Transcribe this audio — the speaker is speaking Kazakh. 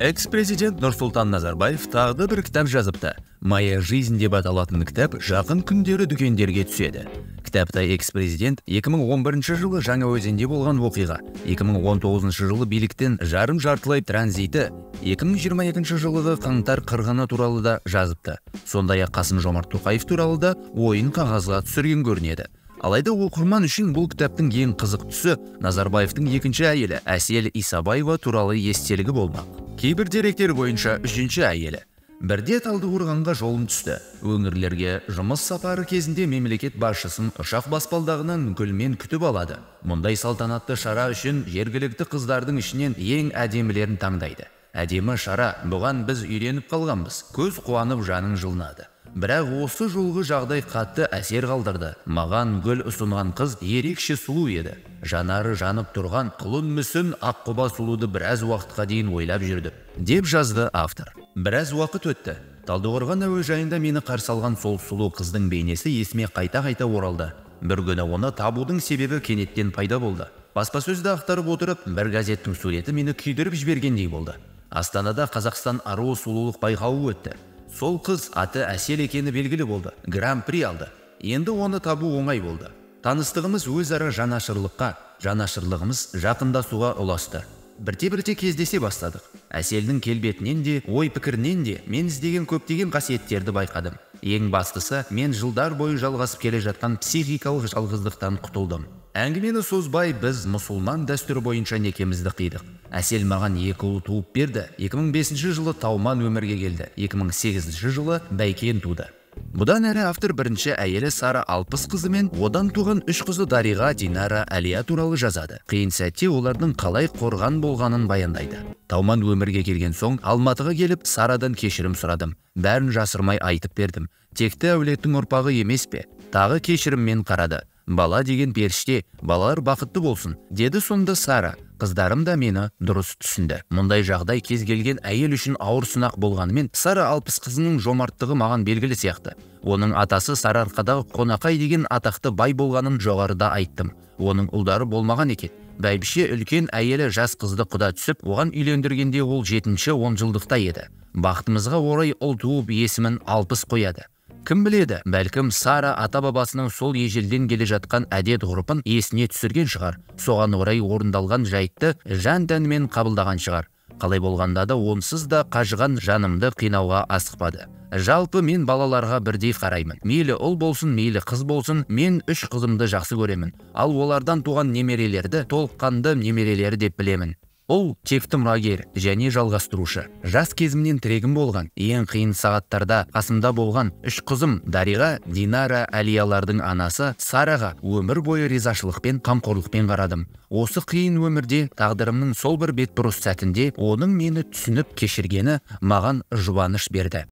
Экс-президент Нұрсұлтан Назарбаев тағы бір кітап жазыпты. «Моя жизнь» деп аталатын кітап жақын күндері дүкендерге түседі. Кітапта экс-президент 2011 жылы Жаңаөзенде болған оқиға, 2019 жылы биліктен жартылай транзиті, 2022 жылғы қаңтар қырғыны туралы да жазыпты. Сондай-ақ Қасым-Жомарт Тоқаев туралы да ойын қағазға түсірген көрінеді. Алайда оқырман үшін бұл кітаптың ең қызық тұсы Назарбаевтың екінші әйелі Әсел Исабаева туралы естелігі болмақ. Кейбір деректер бойынша үшінші әйелі. Бірде Талдықорғанға жолын түсті. Өңірлерге жұмыс сапары кезінде мемлекет басшысын ұшақ баспалдағынан гүлмен күтіп алады. Мұндай салтанатты шара үшін жергілікті қыздардың ішінен ең әдемілерін таңдайды. Әдемі шара, бұған біз үйреніп қалғанбыз. Көз қуанып жаның жылынады. Бірақ осы жолғы жағдай қатты әсер қалдырды. Маған гүл ұсынған қыз ерекше сұлу еді. Жанары жанып тұрған құлын мүсін аққұба сұлуды біраз уақытқа дейін ойлап жүрді, деп жазды автор. Біраз уақыт өтті. Талдықорған әуежайында мені қарсы алған сол сұлу қыздың бейнесі есіме қайта оралды. Бір күні оны табудың себебі кенеттен пайда болды. Баспасөзді ақтарып отырып, бір газеттің суреті мені күйдіріп жібергендей болды. Астанада Қазақстан аруы сұлулық байқауы өтті. Сол қыз аты Әсел екені белгілі болды. Гран-при алды. Енді оны табу оңай болды. Таныстығымыз өзара жанашырлығымыз жақындасуға ұласты. Бірте кездесе бастадық. Әселдің келбетінен де, ой пікірінен де мен іздеген көптеген қасиеттерді байқадым. Ең бастысы, мен жылдар бойы жалғасып келе жатқан психикалық жалғыздықтан құтылдым. Әңгімені созбай біз мұсылман дәстүрі бойынша некемізді қидық. Әсел маған 2 ұл туып берді. 2005 жылы Тауман өмірге келді. 2008 жылы Бәйкен туды. Бұдан әрі автор бірінші әйелі Сара Алпыс қызы мен одан туған 3 қызы Дариға, Динара, Әлия туралы жазады. Қиын сәтте олардың қалай қорған болғанын баяндайды. Тауман өмірге келген соң Алматыға келіп Сарадан кешірім сұрадым. Бәрін жасырмай айтып бердім. Текті әулеттің ұрпағы емес пе? Тағы кешіріммен қарады. Бала деген періште, балалар бақытты болсын, деді сонда Сара. Қыздарым да мені дұрыс түсінді. Мұндай жағдай кез келген әйел үшін ауыр сынақ болғанымен, Сара Алпыс қызының жомарттығы маған белгілі сияқты. Оның атасы Сарыарқадағы Қонақай деген атақты бай болғанын жоғарыда айттым. Оның ұлдары болмаған екен. Бәйбіше үлкен әйелі жас қызды құда түсіп, оған үйлендіргенде ол 7-10 жылдықта еді. Бақытымызға орай ұл туып есімін Алпыс қояды. Кім біледі, бәлкім Сара ата-бабасының сол ежелден келе жатқан әдет-ғұрпын есіне түсірген шығар. Соған орай орындалған жайтты жан-тәнімен қабылдаған шығар. Қалай болғанда да онсыз да қажыған жанымды қинауға асықпады. Жалпы мен балаларға бірдей қараймын. Мейлі ұл болсын, мейлі қыз болсын, мен 3 қызымды жақсы көремін. Ал олардан туған немерелерді толыққанды немерелері деп білемін. Ол текті мұрагер және жалғастырушы. Жас кезімнен тірегім болған, ең қиын сағаттарда қасымда болған 3 қызым Дариға, Динара, Әлиялардың анасы Сараға өмір бойы ризашылықпен, қамқорлықпен қарадым. Осы қиын өмірде тағдырымның сол бір бетбұрыс сәтінде оның мені түсініп кешіргені маған жұбаныш берді.